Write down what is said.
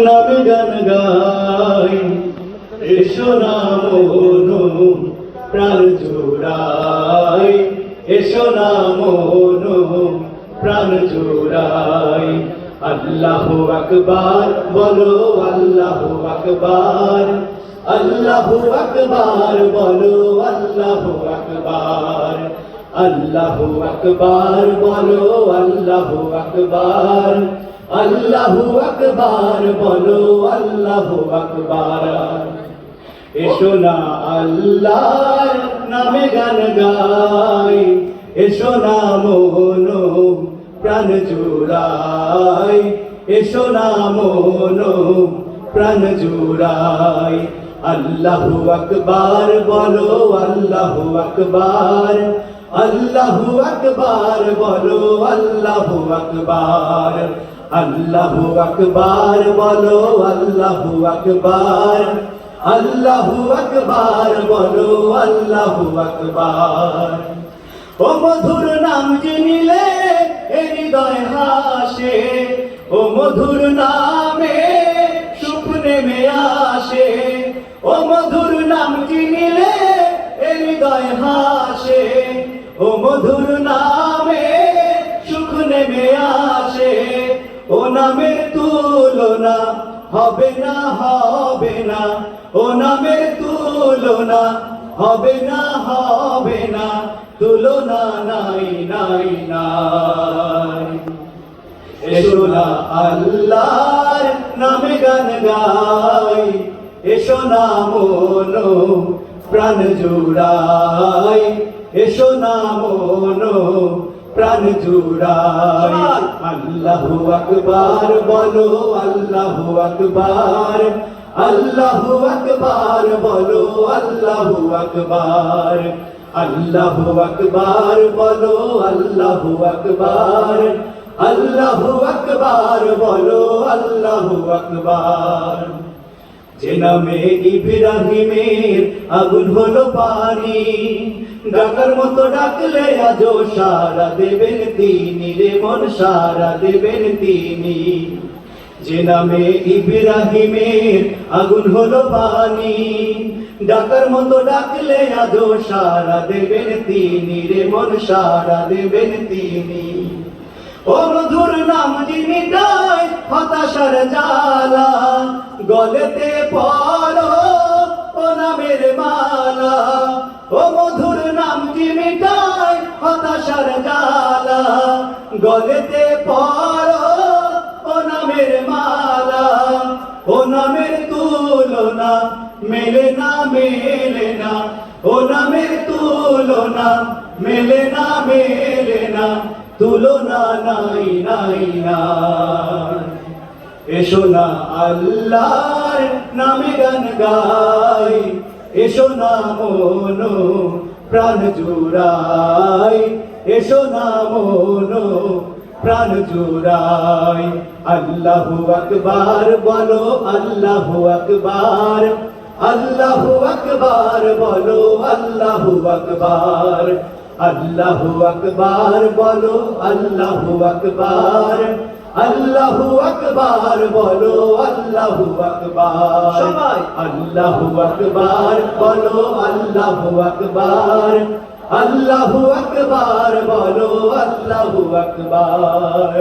নামে গান গাই, এসো না মন প্রাণ জুড়াই, এসো না মন প্রাণ জুড়াই। আল্লাহু আকবার বলো, আল্লাহু আকবার, আল্লাহু আকবার বলো, আল্লাহু আকবার, আল্লাহু আকবার বলো, আল্লাহু আকবার, আল্লাহু আকবার বলো, আল্লাহু আকবার। এসো না আল্লাহর নামে গান গাই, এসো না মন প্রাণ জুড়াই, এসো না মন প্রাণ জুড়াই। আল্লাহু আকবার বলো, আল্লাহু আকবার, আল্লাহু আকবার বলো, আল্লাহু আকবার, আল্লাহু আকবার বলো, আল্লাহু আকবার, আল্লাহু আকবার বলো, আল্লাহু আকবার। ও মধুর নাম নিলে হৃদয় হাসে, ও মধুর নামে সুখ নেমে আসে, ও মধুর নাম নিলে হৃদয় হাসে, ও মধুর নামে সুখ নেমে আসে। ও নামের তুলনা হবে না, হবে না, ও নামের তুলনা হবে না, হবে না, তুলনা নাই, নাই, নাই। এসো না আল্লাহর নামে গান গাই, এসো না মন প্রাণ জুড়াই, এসো না মন প্রাণ জুড়াই। আল্লাহু আকবার বলো, আল্লাহু আকবার, আল্লাহু আকবার বলো, আল্লাহু আকবার, আল্লাহু আকবার বলো, আল্লাহু আকবার, আল্লাহু আকবার বলো, আল্লাহু আকবার। যে নামে ইব্রাহিমের আগুন হলো পানি, ডাকার মতো ডাকলে আজও সারা দেবেন তিনি, রে মন সারা দেবেন তিনি। যে নামে ইব্রাহিমের আগুন হলো পানি, ডাকার মতো ডাকলে আজও সারা দেবেন তিনি, রে মন সারা দেবেন তিনি। ও মধুর নাম যিনি গায় হতাশার জ্বালা, গলেতে পড়ো ও নামের মালা। ও মধুর নাম যিনি গায় হতাশার জ্বালা, গলেতে পড়ো ও নামের মালা। ও নামের তুলনা মেলে না, মেলে না, ও নামের তুলনা মেলে না, মেলে না, তুলনা নাই, নাই, নাই। এসো না আল্লাহর নামে গান গাই, এসো না মন প্রাণ জুড়াই, এসো না মন প্রাণ জুড়াই। আল্লাহু আকবার বলো, আল্লাহু আকবার, আল্লাহু আকবার বলো, আল্লাহু আকবার, আল্লাহু আকবার বলো, আল্লাহু আকবার, আল্লাহু আকবার বলো, আল্লাহু আকবার। সবাই আল্লাহু আকবার বলো, আল্লাহু আকবার, আল্লাহু আকবার বলো, আল্লাহু আকবার।